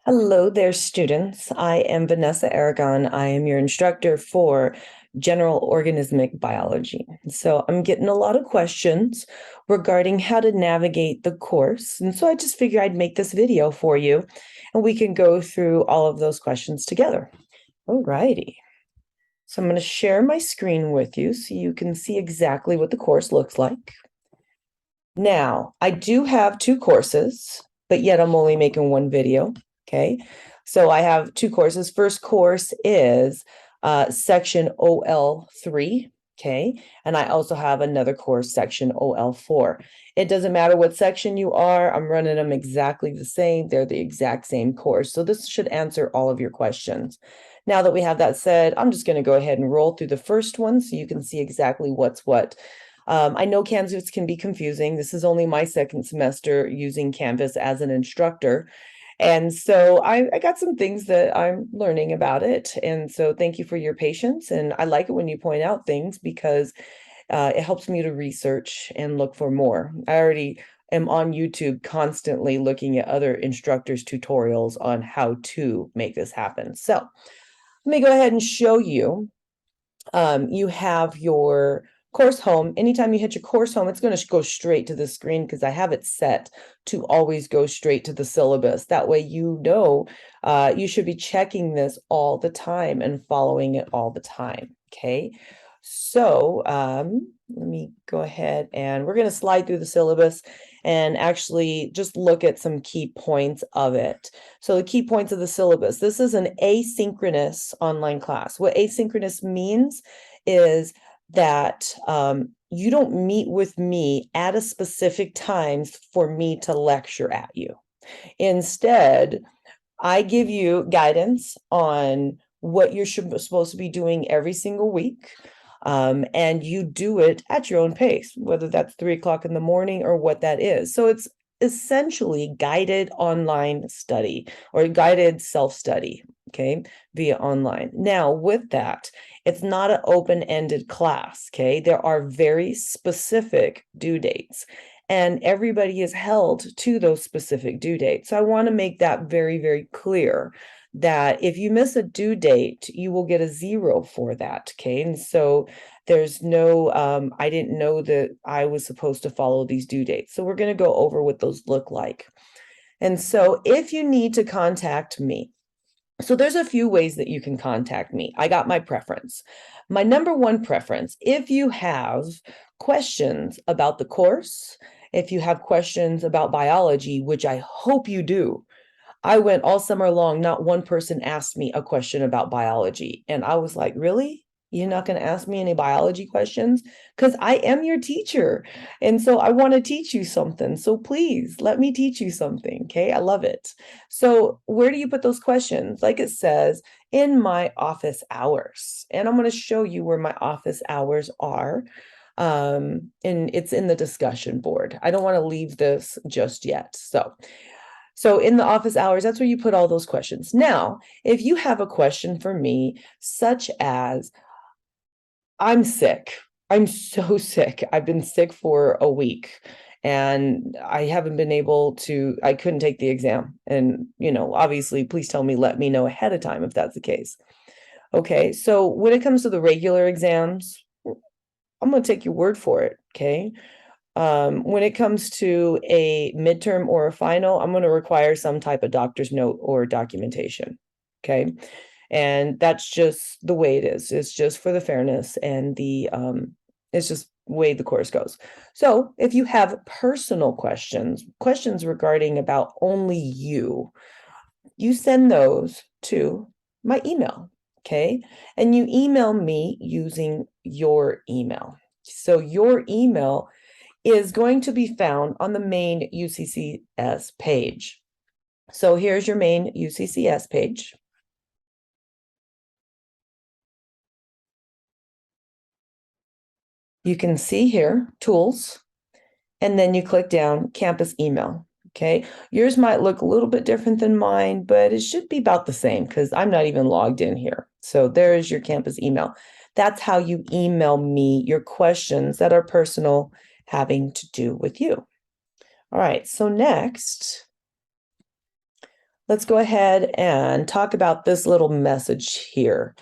Hello there, students. I am Vanessa Aragon. I am your instructor for general organismic biology. So I'm getting a lot of questions regarding how to navigate the course. And so I just figured I'd make this video for you and we can go through all of those questions together. All righty. So I'm going to share my screen with you so you can see exactly what the course looks like. Now, I do have two courses, but yet I'm only making one video. Okay, so I have two courses. First course is section OL3. Okay, and I also have another course, section OL4. It doesn't matter what section you are, I'm running them exactly the same. They're the exact same course. So this should answer all of your questions. Now that we have that said, I'm just going to go ahead and roll through the first one so you can see exactly what's what. I know Canvas can be confusing. This is only my second semester using Canvas as an instructor. And so I got some things that I'm learning about it. And so thank you for your patience. And I like it when you point out things because it helps me to research and look for more. I already am on YouTube constantly looking at other instructors' tutorials on how to make this happen. So let me go ahead and show you. You have your course home. Anytime you hit your course home, it's going to go straight to the screen because I have it set to always go straight to the syllabus. That way you know you should be checking this all the time and following it all the time. Okay, so let me go ahead and we're going to slide through the syllabus and actually just look at some key points of it. So the key points of the syllabus. This is an asynchronous online class. What asynchronous means is that you don't meet with me at a specific times for me to lecture at you. Instead, I give you guidance on what you're supposed to be doing every single week. And you do it at your own pace, whether that's 3 o'clock in the morning or what that is. So it's essentially guided online study or guided self-study, okay, via online. Now, with that, it's not an open-ended class, okay? There are very specific due dates and everybody is held to those specific due dates. So I want to make that very, very clear that if you miss a due date, you will get a 0 for that, okay? And so there's no, I didn't know that I was supposed to follow these due dates. So we're going to go over what those look like. And so if you need to contact me, so there's a few ways that you can contact me. I got my preference. My number one preference, if you have questions about the course, if you have questions about biology, which I hope you do, I went all summer long, not one person asked me a question about biology. And I was like, really? You're not going to ask me any biology questions? Because I am your teacher. And so I want to teach you something. So please let me teach you something. Okay. I love it. So where do you put those questions? Like it says, in my office hours. And I'm going to show you where my office hours are. And it's in the discussion board. I don't want to leave this just yet. So in the office hours, that's where you put all those questions. Now, if you have a question for me, such as, I'm sick. I'm so sick. I've been sick for a week and I haven't been able to, I couldn't take the exam. And, obviously, please tell me, let me know ahead of time if that's the case. Okay, so when it comes to the regular exams, I'm going to take your word for it. Okay. When it comes to a midterm or a final, I'm going to require some type of doctor's note or documentation. Okay. And that's just the way it is. It's just for the fairness and it's just the way the course goes. So if you have personal questions regarding about only you send those to my email. Okay. And you email me using your email. So your email is going to be found on the main UCCS page. So here's your main UCCS page. You can see here, tools, and then you click down campus email. Okay, yours might look a little bit different than mine, but it should be about the same because I'm not even logged in here. So there is your campus email. That's how you email me your questions that are personal having to do with you. All right, so next, let's go ahead and talk about this little message here.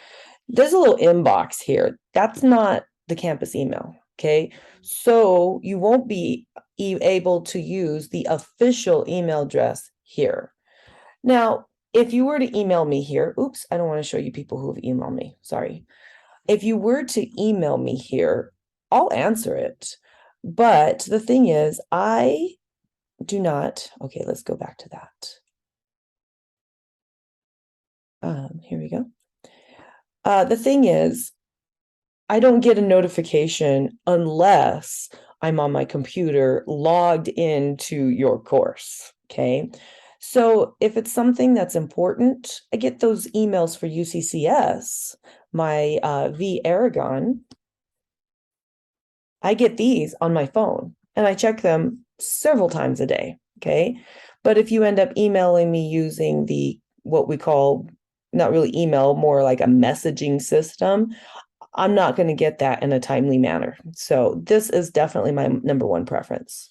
There's a little inbox here. That's not the campus email, okay? So you won't be able to use the official email address here. Now, if you were to email me here, oops, I don't want to show you people who have emailed me, sorry. If you were to email me here, I'll answer it. But the thing is, I do not, okay, let's go back to that. Here we go. The thing is, I don't get a notification unless I'm on my computer logged into your course, okay? So if it's something that's important, I get those emails for UCCS, my V Aragon. I get these on my phone and I check them several times a day, okay? But if you end up emailing me using the what we call not really email, more like a messaging system, I'm not going to get that in a timely manner. So this is definitely my number one preference.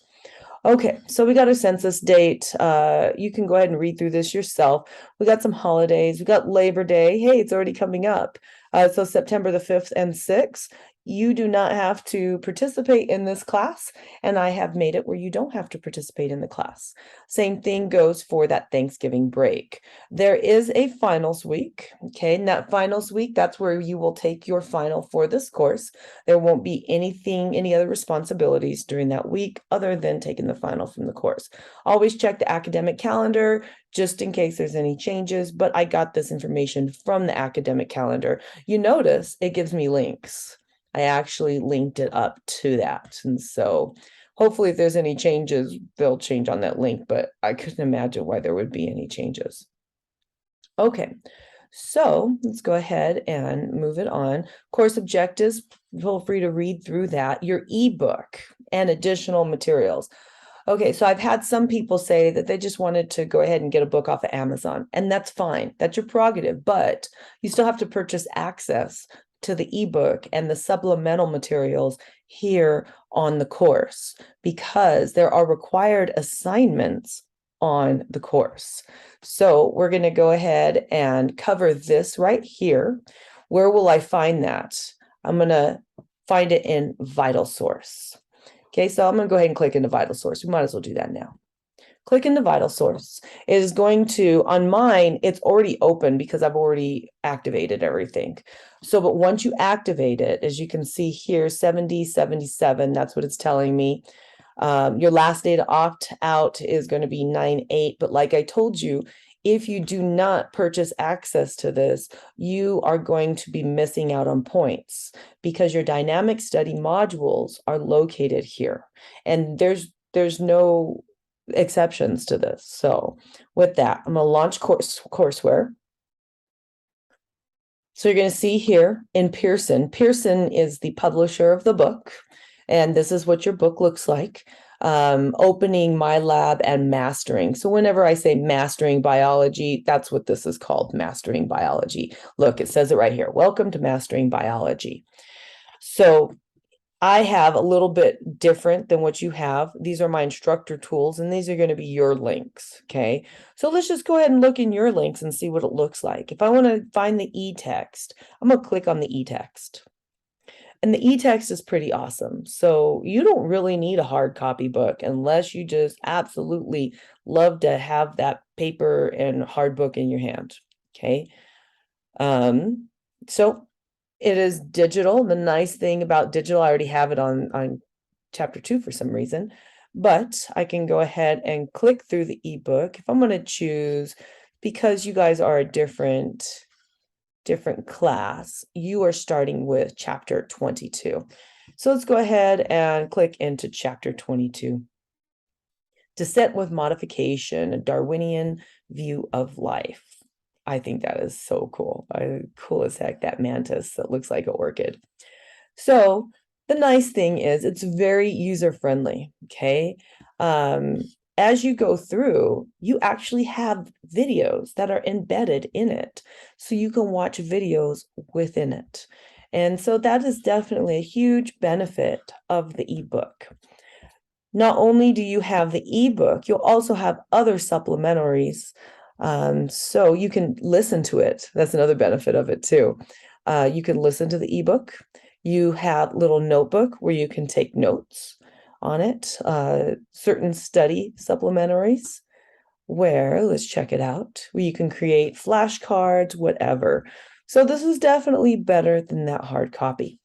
Okay, so we got a census date. You can go ahead and read through this yourself. We got some holidays. We got Labor Day. Hey, it's already coming up. So September the 5th and 6th. You do not have to participate in this class, and I have made it where you don't have to participate in the class. Same thing goes for that Thanksgiving break. There is a finals week, okay? And that finals week, that's where you will take your final for this course. There won't be any other responsibilities during that week other than taking the final from the course. Always check the academic calendar just in case there's any changes, but I got this information from the academic calendar. You notice it gives me links. I actually linked it up to that. And so hopefully if there's any changes, they'll change on that link, but I couldn't imagine why there would be any changes. Okay, so let's go ahead and move it on. Course objectives, feel free to read through that. Your ebook and additional materials. Okay, so I've had some people say that they just wanted to go ahead and get a book off of Amazon, and that's fine. That's your prerogative, but you still have to purchase access to the ebook and the supplemental materials here on the course because there are required assignments on the course. So we're going to go ahead and cover this right here. Where will I find that? I'm going to find it in VitalSource. Okay, so I'm going to go ahead and click into VitalSource. We might as well do that now. Click into VitalSource. It is going to, on mine, it's already open because I've already activated everything. So, but once you activate it, as you can see here, 7077, that's what it's telling me. Your last day to opt out is going to be 9/8. But like I told you, if you do not purchase access to this, you are going to be missing out on points because your dynamic study modules are located here. And there's no exceptions to this. So with that, I'm going to launch courseware. So you're going to see here in Pearson. Pearson is the publisher of the book, and this is what your book looks like. Opening, MyLab, and Mastering. So whenever I say Mastering Biology, that's what this is called, Mastering Biology. Look, it says it right here. Welcome to Mastering Biology. So I have a little bit different than what you have. These are my instructor tools, and these are going to be your links, okay? So let's just go ahead and look in your links and see what it looks like. If I want to find the e-text, I'm going to click on the e-text. And the e-text is pretty awesome. So you don't really need a hard copy book unless you just absolutely love to have that paper and hard book in your hand, okay? So it is digital. The nice thing about digital, I already have it on chapter 2 for some reason, but I can go ahead and click through the ebook. If I'm going to choose, because you guys are a different class, you are starting with chapter 22. So let's go ahead and click into chapter 22. Descent with Modification, a Darwinian View of Life. I think that is so cool. Cool as heck, that mantis that looks like an orchid. So the nice thing is it's very user-friendly, okay? As you go through, you actually have videos that are embedded in it. So you can watch videos within it. And so that is definitely a huge benefit of the ebook. Not only do you have the ebook, you'll also have other supplementaries So you can listen to it. That's another benefit of it too. You can listen to the ebook. You have little notebook where you can take notes on it, certain study supplementaries where, let's check it out, where you can create flashcards, whatever. So this is definitely better than that hard copy.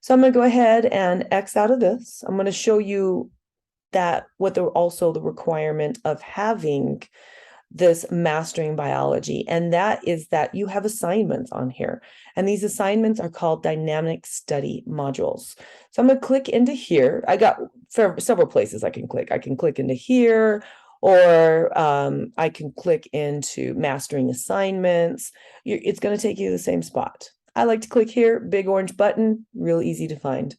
So I'm going to go ahead and X out of this. I'm going to show you that what also the requirement of having this mastering biology, and that is that you have assignments on here, and these assignments are called dynamic study modules. So I'm going to click into here. I got several places I can click. I can click into here, or I can click into mastering assignments. It's going to take you to the same spot. I like to click here, big orange button, real easy to find.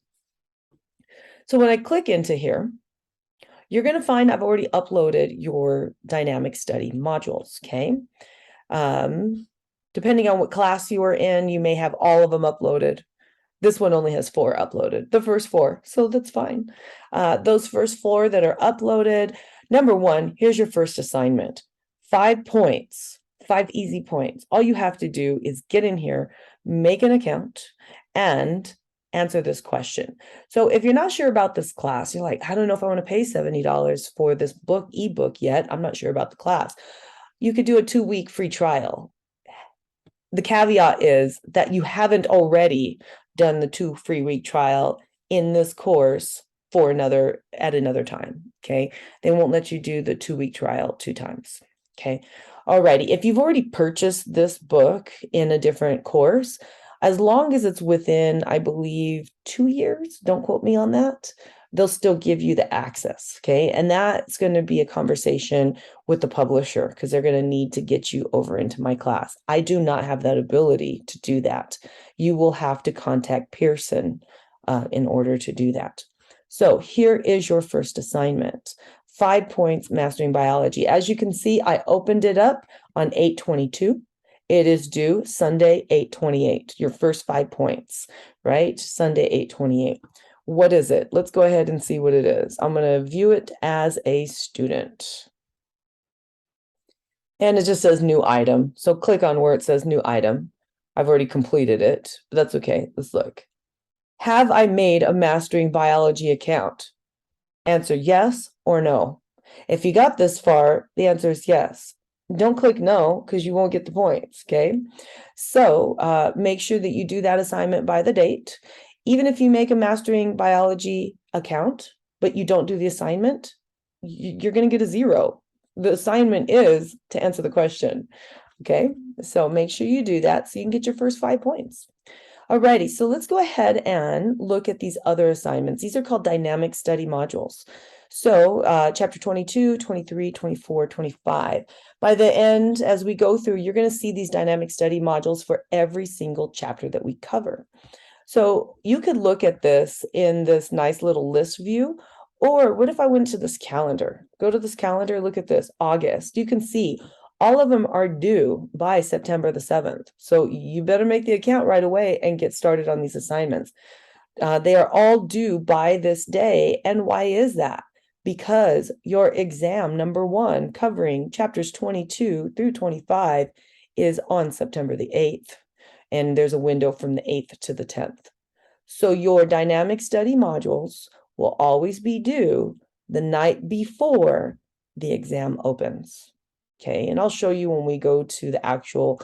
So when I click into here, you're going to find I've already uploaded your dynamic study modules, okay? Depending on what class you are in, you may have all of them uploaded. This one only has 4 uploaded, the first 4, so that's fine. Those first 4 that are uploaded, number 1, here's your first assignment. 5 points, 5 easy points. All you have to do is get in here, make an account, and answer this question. So if you're not sure about this class, you're like, I don't know if I want to pay $70 for this ebook yet. I'm not sure about the class. You could do a 2-week free trial. The caveat is that you haven't already done the 2 free week trial in this course at another time. Okay. They won't let you do the 2-week trial 2 times. Okay. Alrighty. If you've already purchased this book in a different course, as long as it's within, I believe, 2 years, don't quote me on that, they'll still give you the access, okay? And that's going to be a conversation with the publisher because they're going to need to get you over into my class. I do not have that ability to do that. You will have to contact Pearson in order to do that. So here is your first assignment. 5 points, mastering biology. As you can see, I opened it up on 8/22. It is due Sunday, 8/28, your first 5 points, right? Sunday, 8/28. What is it? Let's go ahead and see what it is. I'm going to view it as a student. And it just says new item. So click on where it says new item. I've already completed it, but that's okay. Let's look. Have I made a mastering biology account? Answer yes or no. If you got this far, the answer is yes. Don't click no because you won't get the points, okay? So make sure that you do that assignment by the date. Even if you make a mastering biology account, but you don't do the assignment, you're going to get a 0. The assignment is to answer the question, okay? So make sure you do that so you can get your first 5 points. Alrighty, so let's go ahead and look at these other assignments. These are called dynamic study modules. So chapter 22, 23, 24, 25. By the end, as we go through, you're going to see these dynamic study modules for every single chapter that we cover. So you could look at this in this nice little list view, or what if I went to this calendar? Go to this calendar, look at this, August. You can see all of them are due by September the 7th. So you better make the account right away and get started on these assignments. They are all due by this day. And why is that? Because your exam number 1 covering chapters 22 through 25 is on September the 8th. And there's a window from the 8th to the 10th. So your dynamic study modules will always be due the night before the exam opens. Okay, and I'll show you when we go to the actual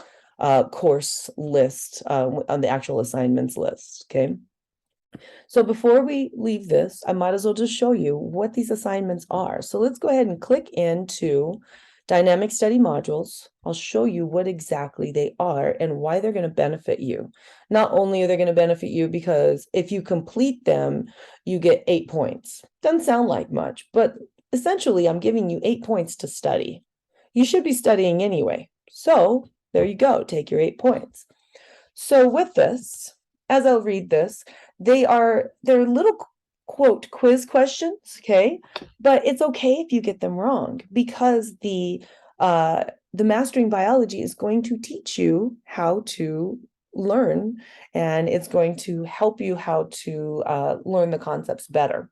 course list, on the actual assignments list, okay? So before we leave this, I might as well just show you what these assignments are. So let's go ahead and click into dynamic study modules. I'll show you what exactly they are and why they're going to benefit you. Not only are they going to benefit you because if you complete them, you get 8 points. Doesn't sound like much, but essentially I'm giving you 8 points to study. You should be studying anyway. So there you go, take your 8 points. So with this, as I'll read this, they're little quote quiz questions, okay? But it's okay if you get them wrong because the mastering biology is going to teach you how to learn, and it's going to help you how to learn the concepts better.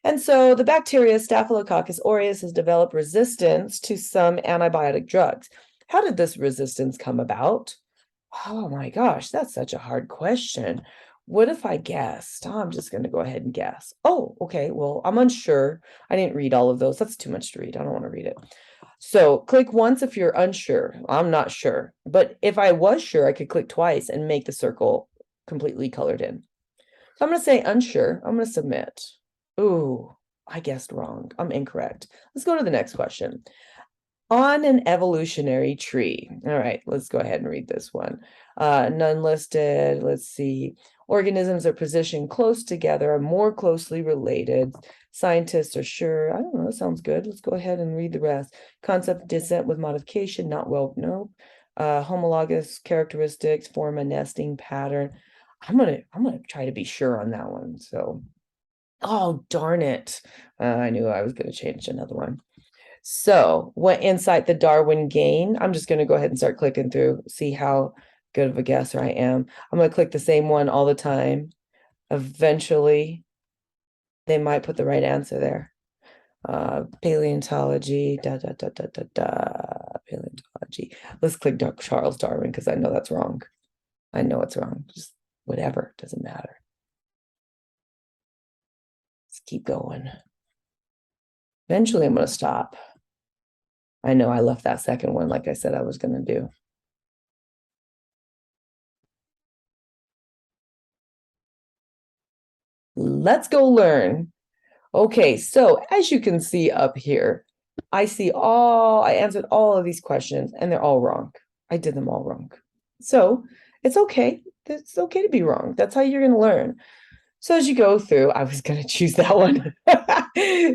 And so the bacteria Staphylococcus aureus has developed resistance to some antibiotic drugs. How did this resistance come about? Oh my gosh, that's such a hard question. What if I guessed? Oh, I'm just going to go ahead and guess. Oh, okay. Well, I'm unsure. I didn't read all of those. That's too much to read. I don't want to read it. So click once if you're unsure. I'm not sure. But if I was sure, I could click twice and make the circle completely colored in. So I'm going to say unsure. I'm going to submit. Ooh, I guessed wrong. I'm incorrect. Let's go to the next question. On an evolutionary tree. All right, let's go ahead and read this one. None listed. Let's see. Organisms are positioned close together, are more closely related. Scientists are sure. I don't know. That sounds good. Let's go ahead and read the rest. Concept of descent with modification. Not well. No. Homologous characteristics form a nesting pattern. I'm gonna try to be sure on that one. So, oh darn it! I knew I was gonna change another one. So what insight the Darwin gain? I'm just going to go ahead and start clicking through, see how good of a guesser I am. I'm going to click the same one all the time. Eventually, they might put the right answer there. Paleontology, paleontology. Let's click Charles Darwin because I know that's wrong. I know it's wrong. Just whatever, doesn't matter. Let's keep going. Eventually, I'm going to stop. I know I left that second one like I said I was going to do. Let's go learn. Okay, so as you can see up here, I answered all of these questions and they're all wrong. I did them all wrong. So it's okay. It's okay to be wrong. That's how you're going to learn. So as you go through, I was going to choose that one.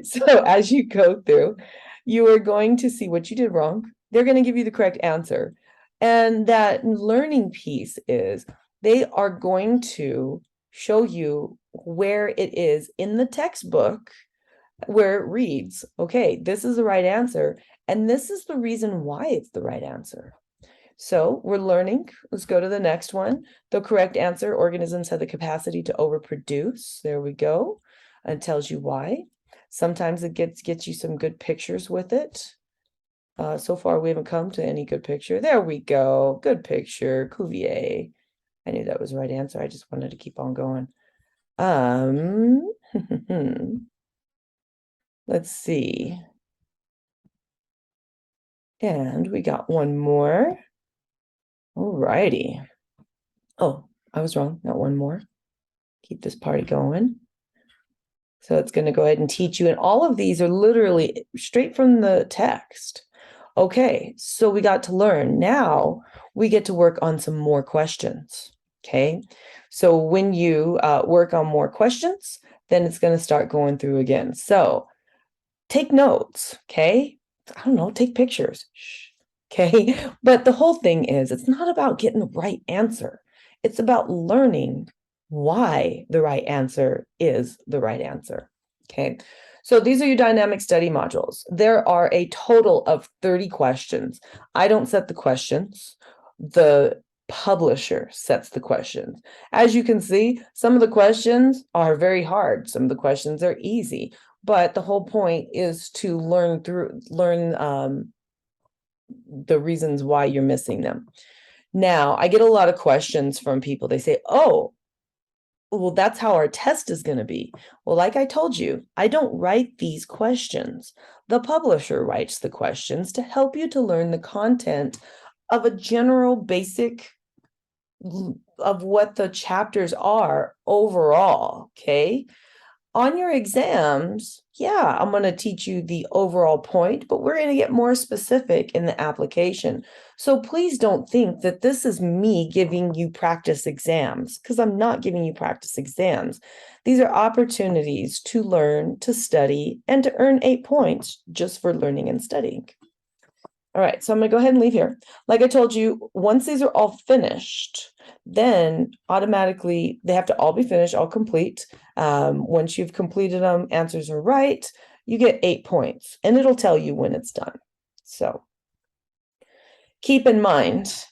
So as you go through, you are going to see what you did wrong. They're going to give you the correct answer. And that learning piece is they are going to show you where it is in the textbook where it reads, okay, this is the right answer. And this is the reason why it's the right answer. So we're learning. Let's go to the next one. The correct answer, organisms have the capacity to overproduce. There we go. And it tells you why. Sometimes it gets you some good pictures with it. So far, we haven't come to any good picture. There we go. Good picture. Cuvier. I knew that was the right answer. I just wanted to keep on going. Let's see. And we got one more. All righty. Oh, I was wrong. Not one more. Keep this party going. So it's going to go ahead and teach you. And all of these are literally straight from the text. Okay, so we got to learn. Now we get to work on some more questions. Okay, so when you work on more questions, then it's going to start going through again. So take notes. Okay, I don't know, take pictures. Okay, but the whole thing is it's not about getting the right answer. It's about learning why the right answer is the right answer. Okay, so these are your dynamic study modules. There are a total of 30 questions. I don't set the questions. The publisher sets the questions. As you can see, some of the questions are very hard. Some of the questions are easy, but the whole point is to learn the reasons why you're missing them. Now, I get a lot of questions from people. They say, oh, well, that's how our test is going to be. Well, like I told you, I don't write these questions. The publisher writes the questions to help you to learn the content of a general basic of what the chapters are overall, okay? On your exams, yeah, I'm going to teach you the overall point, but we're going to get more specific in the application. So please don't think that this is me giving you practice exams, because I'm not giving you practice exams. These are opportunities to learn, to study, and to earn 8 points just for learning and studying. All right, so I'm going to go ahead and leave here. Like I told you, once these are all finished, then automatically they have to all be finished, all complete. Once you've completed them, answers are right, you get 8 points, and it'll tell you when it's done. So keep in mind,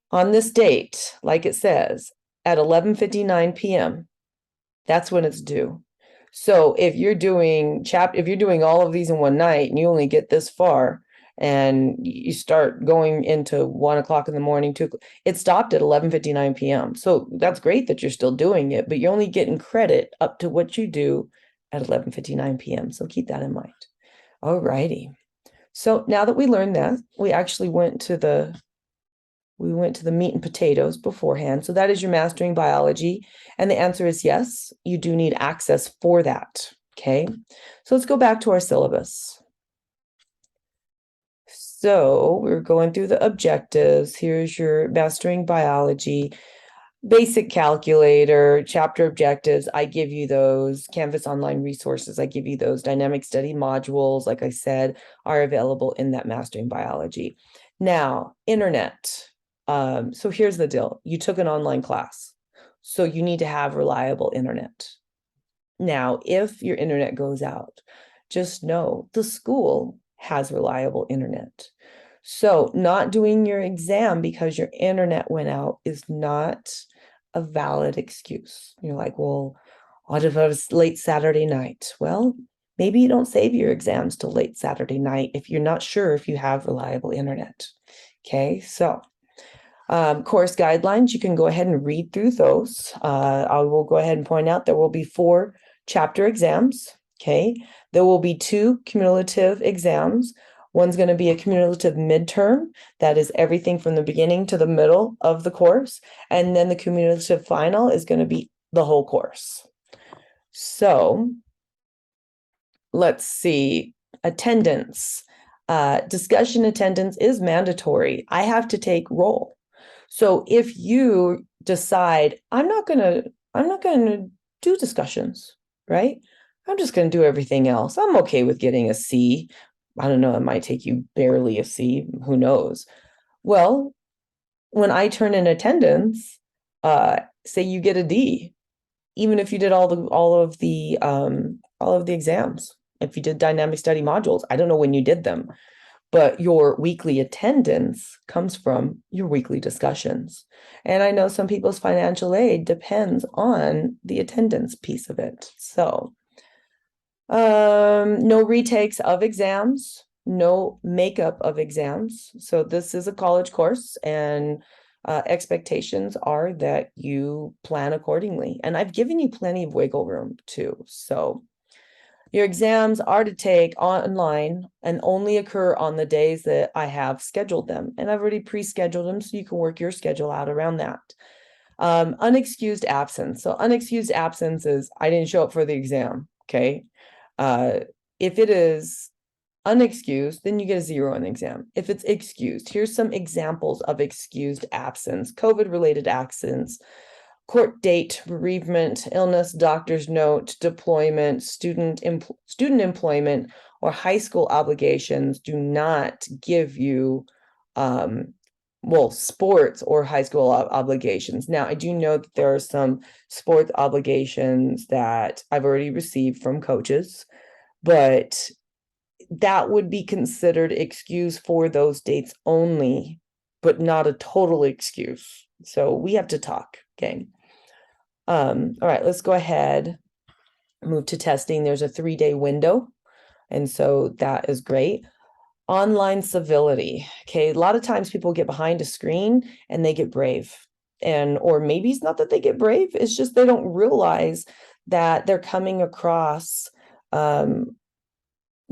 on this date, like it says, at 11:59 p.m., that's when it's due. So if you're doing all of these in one night and you only get this far and you start going into 1 o'clock in the morning, it stopped at 11:59 p.m. So that's great that you're still doing it, but you're only getting credit up to what you do at 11:59 p.m. So keep that in mind. All righty. So now that we learned that, we actually went to the meat and potatoes beforehand. So that is your mastering biology. And the answer is yes, you do need access for that. Okay. So let's go back to our syllabus. So we're going through the objectives. Here's your mastering biology, basic calculator, chapter objectives. I give you those. Canvas online resources. I give you those. Dynamic study modules, like I said, are available in that mastering biology. Now, internet. So here's the deal. You took an online class, so you need to have reliable internet. Now, if your internet goes out, just know the school has reliable internet. So not doing your exam because your internet went out is not a valid excuse. You're like, well, what if it was late Saturday night? Well, maybe you don't save your exams till late Saturday night if you're not sure if you have reliable internet. Okay, so course guidelines, you can go ahead and read through those. I will go ahead and point out there will be 4 chapter exams. Okay, there will be 2 cumulative exams. One's going to be a cumulative midterm. That is everything from the beginning to the middle of the course. And then the cumulative final is going to be the whole course. So let's see. Attendance. Discussion attendance is mandatory. I have to take roll. So if you decide, I'm not going to do discussions, right? I'm just going to do everything else. I'm okay with getting a C. I don't know, it might take you barely a C, who knows? Well, when I turn in attendance, say you get a D, even if you did all of the exams, if you did dynamic study modules, I don't know when you did them, but your weekly attendance comes from your weekly discussions. And I know some people's financial aid depends on the attendance piece of it. So no retakes of exams, no makeup of exams. So this is a college course, and expectations are that you plan accordingly. And I've given you plenty of wiggle room too. So your exams are to take online and only occur on the days that I have scheduled them. And I've already pre-scheduled them, so you can work your schedule out around that. Unexcused absence. So unexcused absence is I didn't show up for the exam. Okay. If it is unexcused, then you get a 0 on the exam. If it's excused, here's some examples of excused absence: COVID-related absence, court date, bereavement, illness, doctor's note, deployment, student employment, or high school obligations do not give you sports or high school obligations. Now, I do know that there are some sports obligations that I've already received from coaches, but that would be considered excuse for those dates only, but not a total excuse. So we have to talk, okay? All right, let's go ahead, move to testing. There's a 3-day window, and so that is great. Online civility. Okay, a lot of times people get behind a screen and they get brave. Or maybe it's not that they get brave, it's just they don't realize that they're coming across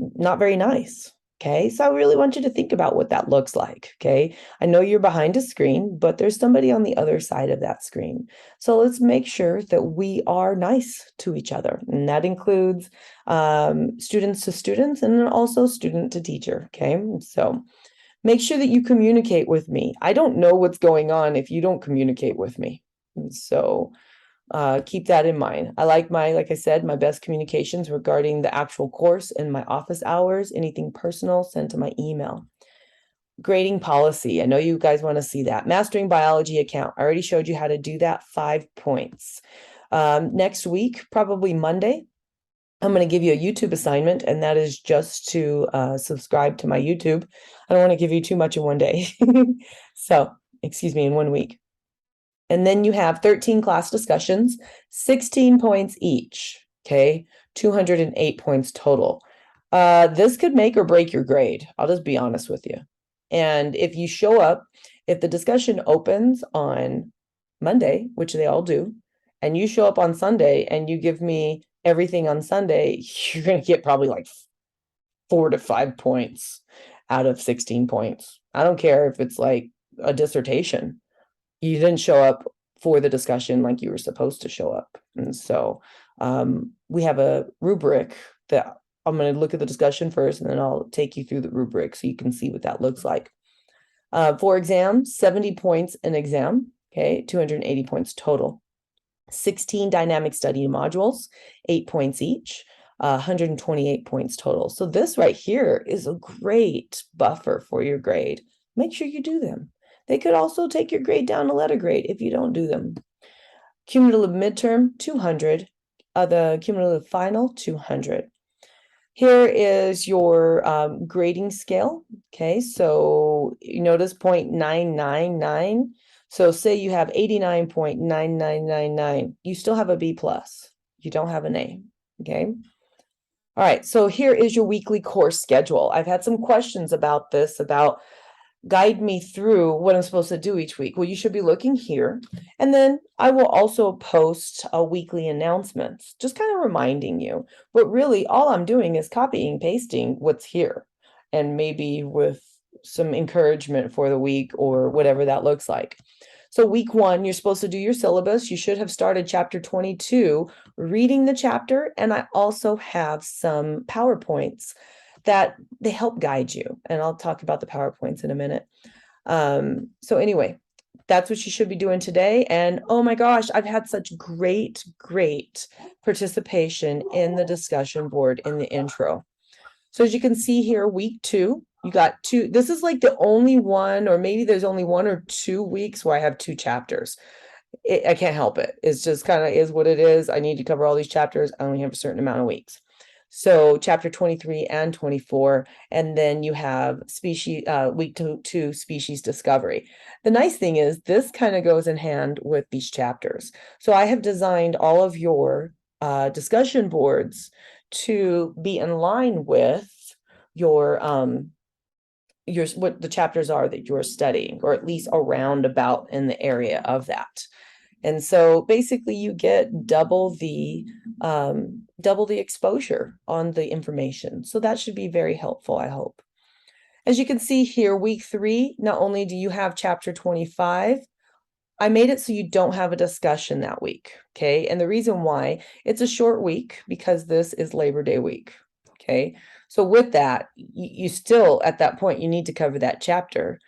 not very nice. Okay, so I really want you to think about what that looks like. Okay, I know you're behind a screen, but there's somebody on the other side of that screen. So let's make sure that we are nice to each other. And that includes students to students and then also student to teacher. Okay, so make sure that you communicate with me. I don't know what's going on if you don't communicate with me. And so keep that in mind. I like I said, my best communications regarding the actual course and my office hours. Anything personal, send to my email. Grading policy. I know you guys want to see that. Mastering biology account. I already showed you how to do that. 5 points. Next week, probably Monday, I'm going to give you a YouTube assignment, and that is just to subscribe to my YouTube. I don't want to give you too much in one day. So, excuse me, in 1 week. And then you have 13 class discussions, 16 points each. Okay. 208 points total. This could make or break your grade. I'll just be honest with you. And if you show up, if the discussion opens on Monday, which they all do, and you show up on Sunday and you give me everything on Sunday, you're going to get probably like 4 to 5 points out of 16 points. I don't care if it's like a dissertation. You didn't show up for the discussion like you were supposed to show up. And so we have a rubric that I'm going to look at the discussion first, and then I'll take you through the rubric so you can see what that looks like. For exam, 70 points an exam, okay, 280 points total. 16 dynamic study modules, 8 points each, 128 points total. So this right here is a great buffer for your grade. Make sure you do them. They could also take your grade down a letter grade if you don't do them. Cumulative midterm, 200. The cumulative final, 200. Here is your grading scale. Okay, so you notice 0.999. So say you have 89.9999. You still have a B plus. You don't have an A. Okay. All right. So here is your weekly course schedule. I've had some questions about this, about guide me through what I'm supposed to do each week. Well, you should be looking here. And then I will also post a weekly announcements, just kind of reminding you. But really, all I'm doing is copying, pasting what's here, and maybe with some encouragement for the week or whatever that looks like. So week 1, you're supposed to do your syllabus. You should have started chapter 22, reading the chapter. And I also have some PowerPoints that they help guide you. And I'll talk about the PowerPoints in a minute. So anyway, that's what you should be doing today. And oh my gosh, I've had such great participation in the discussion board in the intro. So as you can see here, week 2, you got 2. This is like the only one, or maybe there's only 1 or 2 weeks where I have 2 chapters. I can't help it. It's just kind of is what it is. I need to cover all these chapters. I only have a certain amount of weeks. So chapter 23 and 24, and then you have species, week 2, species discovery. The nice thing is this kind of goes in hand with these chapters. So I have designed all of your discussion boards to be in line with your what the chapters are that you're studying, or at least around about in the area of that. And so basically you get double the exposure on the information. So that should be very helpful, I hope. As you can see here, week 3, not only do you have chapter 25, I made it so you don't have a discussion that week, okay? And the reason why, it's a short week because this is Labor Day week, okay? So with that, you still, at that point, you need to cover that chapter.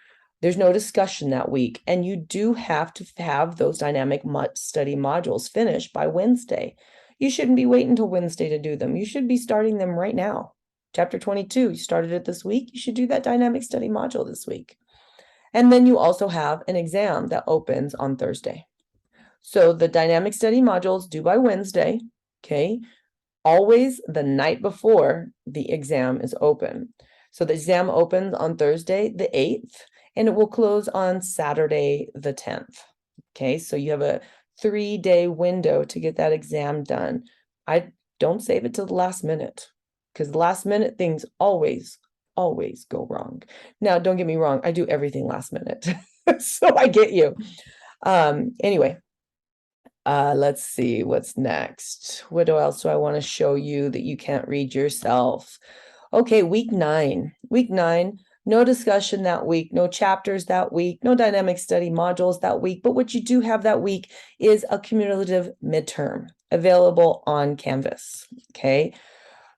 There's no discussion that week, and you do have to have those dynamic study modules finished by Wednesday. You shouldn't be waiting until Wednesday to do them. You should be starting them right now. Chapter 22, you started it this week. You should do that dynamic study module this week. And then you also have an exam that opens on Thursday. So the dynamic study modules due by Wednesday, okay? Always the night before the exam is open. So the exam opens on Thursday, the 8th, and it will close on Saturday, the 10th. Okay, so you have a 3-day window to get that exam done. I don't save it till the last minute, because the last minute things always go wrong. Now, don't get me wrong, I do everything last minute. So I get you. Anyway, let's see what's next. What else do I want to show you that you can't read yourself? Okay, week 9. Week 9, no discussion that week, no chapters that week, no dynamic study modules that week. But what you do have that week is a cumulative midterm available on Canvas. Okay.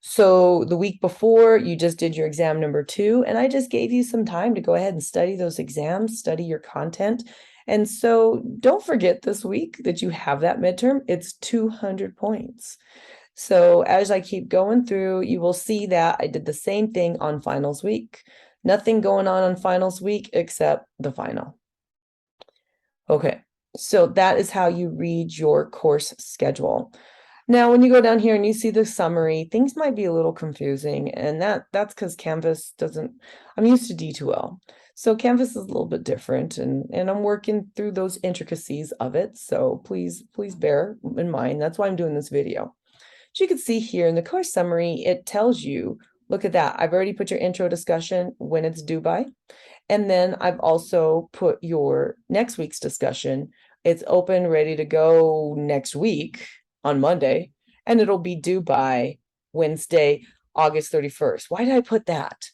So the week before, you just did your exam number 2, and I just gave you some time to go ahead and study those exams, study your content. And so don't forget this week that you have that midterm. It's 200 points. So as I keep going through, you will see that I did the same thing on finals week. Nothing going on finals week except the final. Okay, so that is how you read your course schedule. Now, when you go down here and you see the summary, things might be a little confusing, and that's because Canvas doesn't, I'm used to D2L. So Canvas is a little bit different, and I'm working through those intricacies of it. So please bear in mind, that's why I'm doing this video. As you can see here in the course summary, it tells you, look at that. I've already put your intro discussion when it's due by. And then I've also put your next week's discussion. It's open, ready to go next week on Monday, and it'll be due by Wednesday, August 31st. Why did I put that?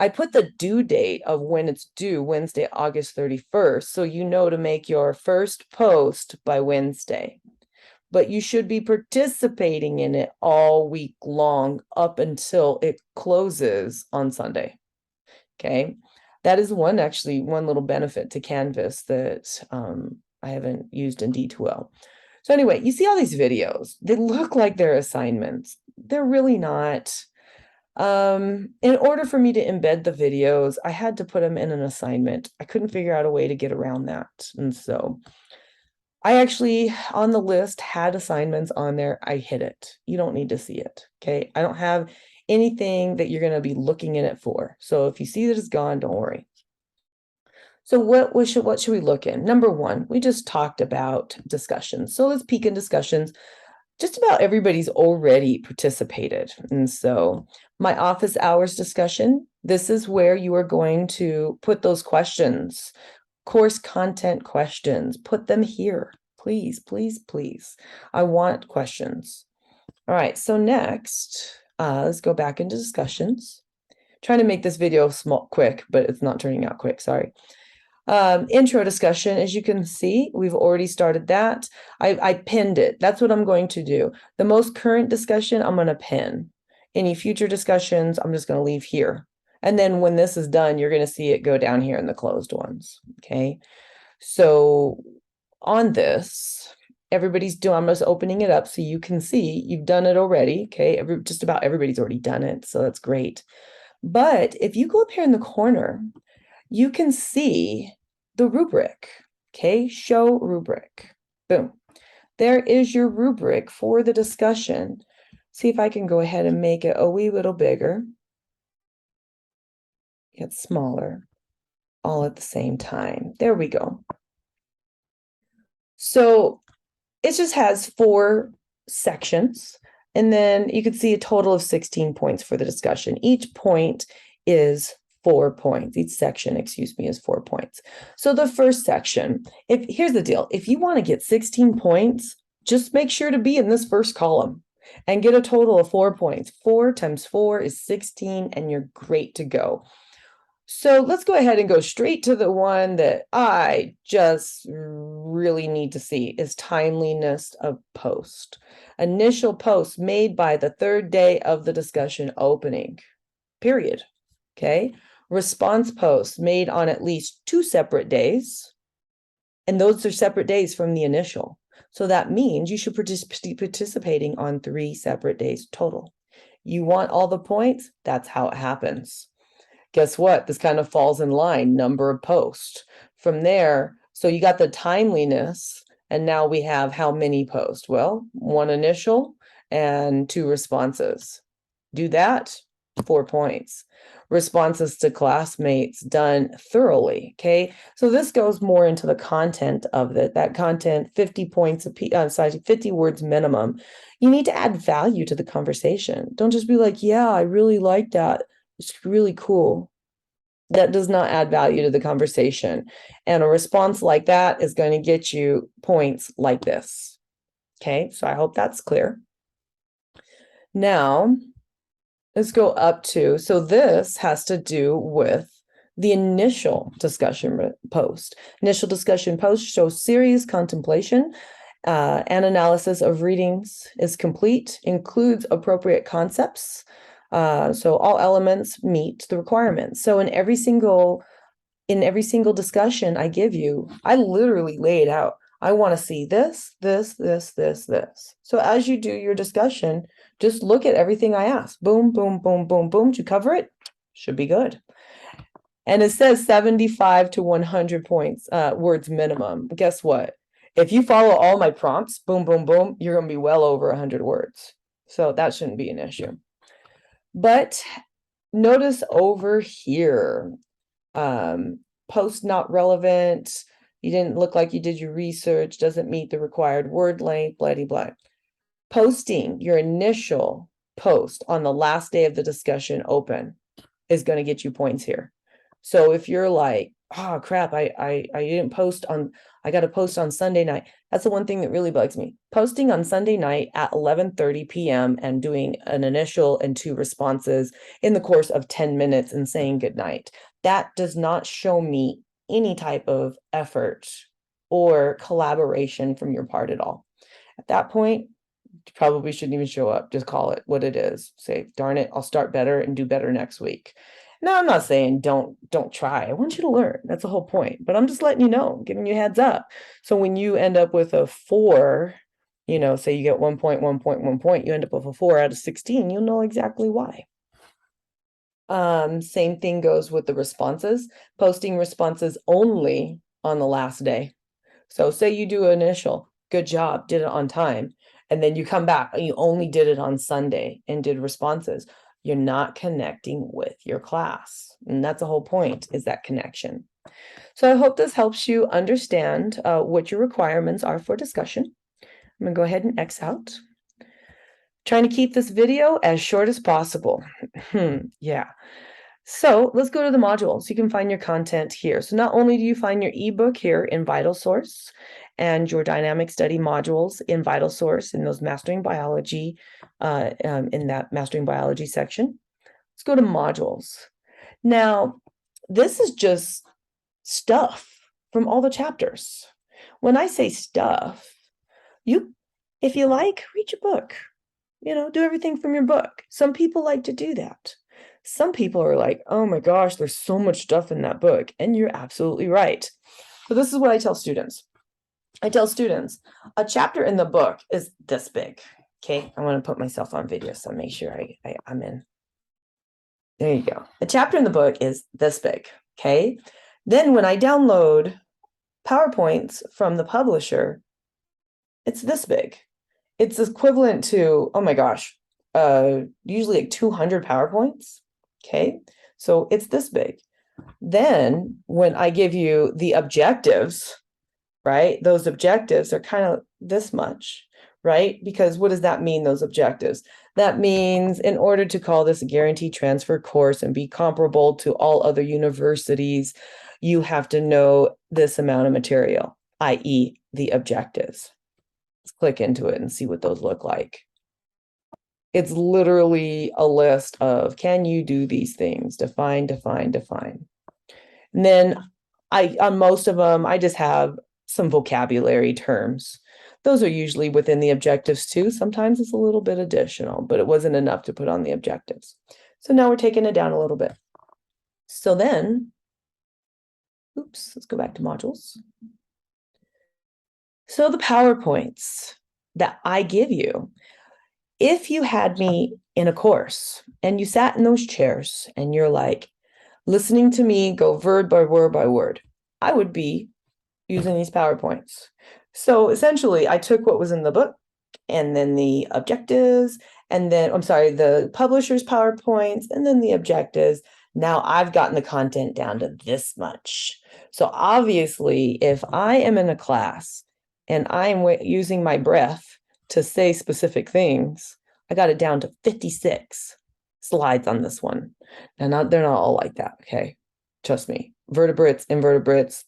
I put the due date of when it's due, Wednesday, August 31st, so you know to make your first post by Wednesday. But you should be participating in it all week long up until it closes on Sunday. Okay. That is one little benefit to Canvas that I haven't used in D2L. So anyway, you see all these videos. They look like they're assignments. They're really not. In order for me to embed the videos, I had to put them in an assignment. I couldn't figure out a way to get around that. And so I actually, on the list, had assignments on there. I hid it. You don't need to see it, okay? I don't have anything that you're going to be looking in it for. So if you see that it's gone, don't worry. So what should we look in? Number one, we just talked about discussions. So let's peek in discussions. Just about everybody's already participated. And so my office hours discussion, this is where you are going to put those questions, course content questions, put them here. Please, please, please. I want questions. All right, so next, let's go back into discussions. Trying to make this video quick, but it's not turning out quick, sorry. Intro discussion, as you can see, we've already started that. I pinned it. That's what I'm going to do. The most current discussion, I'm going to pin. Any future discussions, I'm just going to leave here. And then when this is done, you're going to see it go down here in the closed ones. Okay. So on this, everybody's doing, I'm just opening it up so you can see you've done it already. Okay. Just about everybody's already done it. So that's great. But if you go up here in the corner, you can see the rubric, okay? Show rubric, boom. There is your rubric for the discussion. See if I can go ahead and make it a wee little bigger. Get smaller, all at the same time. There we go. So it just has 4 sections, and then you can see a total of 16 points for the discussion. Each point is 4 points. Each section, excuse me, is 4 points. So the first section, here's the deal. If you want to get 16 points, just make sure to be in this first column and get a total of 4 points. 4 times 4 is 16, and you're great to go. So let's go ahead and go straight to the one that I just really need to see is timeliness of post. Initial post made by the 3rd day of the discussion opening, period. Okay. Response posts made on at least 2 separate days. And those are separate days from the initial. So that means you should be participating on 3 separate days total. You want all the points? That's how it happens. Guess what? This kind of falls in line, number of posts. From there, so you got the timeliness, and now we have how many posts? Well, 1 initial and 2 responses. Do that, 4 points. Responses to classmates done thoroughly, okay? So this goes more into the content of it. That content, 50 points, 50 words minimum. You need to add value to the conversation. Don't just be like, yeah, I really like that. It's really cool. That does not add value to the conversation. And a response like that is going to get you points like this. Okay, so I hope that's clear. Now, let's go up to, so this has to do with the initial discussion post. Initial discussion post shows serious contemplation and analysis of readings is complete, includes appropriate concepts. So all elements meet the requirements. So in every single discussion I give you, I literally lay it out. I want to see this, this, this, this, this. So as you do your discussion, just look at everything I ask. Boom, boom, boom, boom, boom. Did you cover it? Should be good. And it says 75 to 100 points, words minimum. Guess what? If you follow all my prompts, boom, boom, boom, you're going to be well over 100 words. So that shouldn't be an issue. But notice over here, post not relevant. You didn't look like you did your research, doesn't meet the required word length, blah, blah, blah. Posting your initial post on the last day of the discussion open is going to get you points here. So if you're like, oh crap, I didn't post on, I got to post on Sunday night. That's the one thing that really bugs me. Posting on Sunday night at 11:30 p.m. and doing an initial and 2 responses in the course of 10 minutes and saying goodnight. That does not show me any type of effort or collaboration from your part at all. At that point, you probably shouldn't even show up. Just call it what it is. Say, darn it, I'll start better and do better next week. Now, I'm not saying don't try. I want you to learn. That's the whole point. But I'm just letting you know, giving you heads up. So when you end up with a 4, say you get 1 point, 1 point, 1 point, you end up with a 4 out of 16, you'll know exactly why. Same thing goes with the responses. Posting responses only on the last day. So say you do an initial, good job, did it on time. And then you come back and you only did it on Sunday and did responses. You're not connecting with your class. And that's the whole point, is that connection. So I hope this helps you understand what your requirements are for discussion. I'm gonna go ahead and X out. Trying to keep this video as short as possible. Yeah. So let's go to the modules. You can find your content here. So not only do you find your ebook here in VitalSource and your dynamic study modules in VitalSource in those Mastering Biology, in that Mastering Biology section. Let's go to modules. Now, this is just stuff from all the chapters. When I say stuff, if you like, read your book. Do everything from your book. Some people like to do that. Some people are like, oh my gosh, there's so much stuff in that book. And you're absolutely right. So this is what I tell students. I tell students, a chapter in the book is this big. Okay, I want to put myself on video, so make sure I'm in. There you go. A chapter in the book is this big. Okay, then when I download PowerPoints from the publisher, it's this big. It's equivalent to, oh my gosh, usually like 200 PowerPoints. Okay, so it's this big. Then when I give you the objectives, right, those objectives are kind of this much, right? Because what does that mean, those objectives? That means in order to call this a guaranteed transfer course and be comparable to all other universities, you have to know this amount of material, i.e. the objectives. Let's click into it and see what those look like. It's literally a list of, can you do these things? Define, define, define. And then on most of them, I just have some vocabulary terms. Those are usually within the objectives too. Sometimes it's a little bit additional, but it wasn't enough to put on the objectives. So now we're taking it down a little bit. So then, let's go back to modules. So the PowerPoints that I give you, if you had me in a course and you sat in those chairs and you're like listening to me go word by word by word, I would be using these PowerPoints. So essentially I took what was in the book and then the objectives and then, the publisher's PowerPoints and then the objectives. Now I've gotten the content down to this much. So obviously if I am in a class and I'm using my breath to say specific things, I got it down to 56 slides on this one. Now, they're not all like that, okay? Trust me. Vertebrates, invertebrates,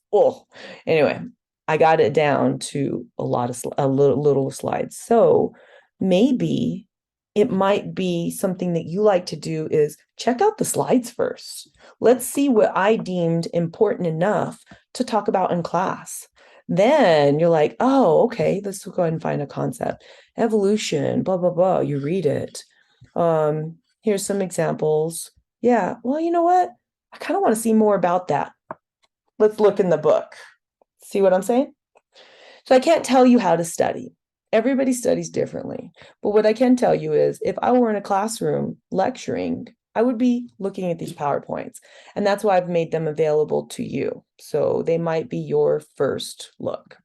anyway, I got it down to a little slides. So maybe it might be something that you like to do is check out the slides first. Let's see what I deemed important enough to talk about in class. Then you're like, oh, okay, let's go ahead and find a concept. Evolution, blah, blah, blah. You read it. Here's some examples. Yeah, well, you know what? I kind of want to see more about that. Let's look in the book. See what I'm saying? So I can't tell you how to study. Everybody studies differently. But what I can tell you is if I were in a classroom lecturing, I would be looking at these PowerPoints. And that's why I've made them available to you. So they might be your first look.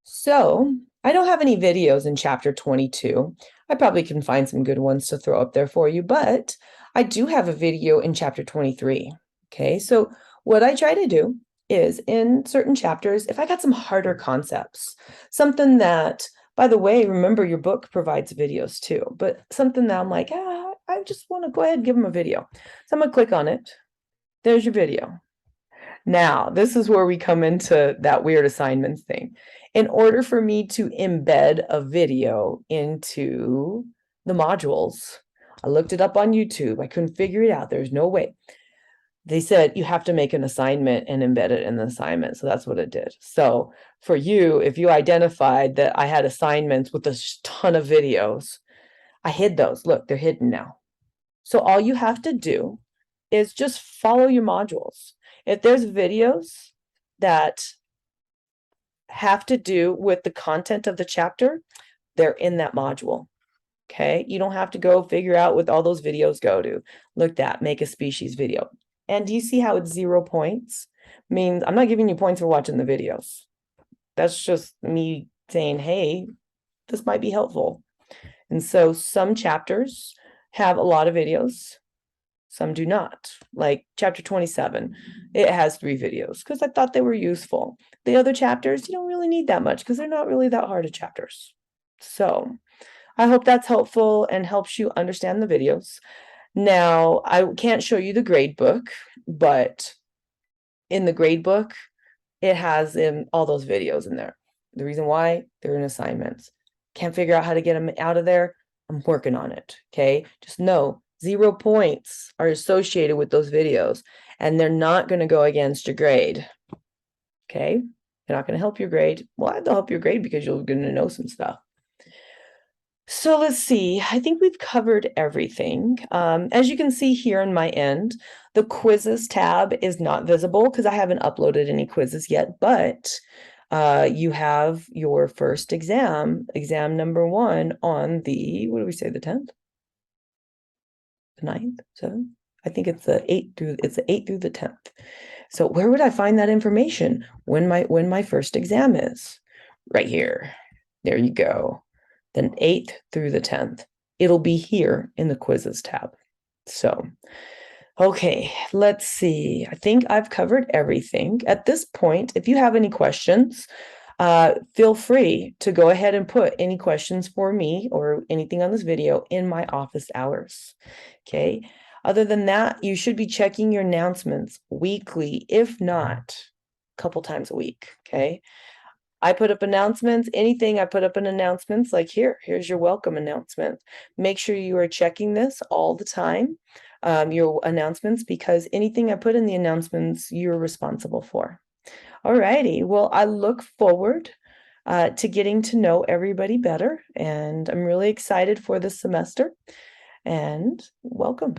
So I don't have any videos in chapter 22. I probably can find some good ones to throw up there for you, but I do have a video in chapter 23. Okay, so what I try to do is in certain chapters, if I got some harder concepts, something that By the way, remember your book provides videos too, but something that I'm like, I just want to go ahead and give them a video. So I'm gonna click on it. There's your video. Now, this is where we come into that weird assignments thing. In order for me to embed a video into the modules, I looked it up on YouTube. I couldn't figure it out. There's no way. They said you have to make an assignment and embed it in the assignment. So that's what it did. So for you, if you identified that I had assignments with a ton of videos, I hid those. Look, they're hidden now. So all you have to do is just follow your modules. If there's videos that have to do with the content of the chapter, they're in that module. Okay, you don't have to go figure out what all those videos go to. Look at make a species video. And do you see how it's 0 points? Means I'm not giving you points for watching the videos. That's just me saying, hey, this might be helpful. And so some chapters have a lot of videos. Some do not. Like chapter 27, it has 3 videos because I thought they were useful. The other chapters, you don't really need that much because they're not really that hard of chapters. So I hope that's helpful and helps you understand the videos. Now, I can't show you the grade book, but in the grade book, it has all those videos in there. The reason why, they're in assignments. Can't figure out how to get them out of there. I'm working on it, okay? Just know 0 points are associated with those videos, and they're not going to go against your grade, okay? They're not going to help your grade. Well, they'll help your grade because you're going to know some stuff. So let's see, I think we've covered everything. As you can see here on my end, the quizzes tab is not visible because I haven't uploaded any quizzes yet, but you have your first exam number 1 on the, what do we say, the 10th? The 9th, 7th? I think it's the 8th through the 10th. So where would I find that information when my first exam is? Right here. There you go. Then 8th through the 10th. It'll be here in the quizzes tab. So, okay, let's see. I think I've covered everything. At this point, if you have any questions, feel free to go ahead and put any questions for me or anything on this video in my office hours. Okay. Other than that, you should be checking your announcements weekly, if not a couple times a week. Okay. I put up announcements, anything I put up in announcements, like here's your welcome announcement. Make sure you are checking this all the time, your announcements, because anything I put in the announcements, you're responsible for. All righty. Well, I look forward to getting to know everybody better, and I'm really excited for this semester, and welcome.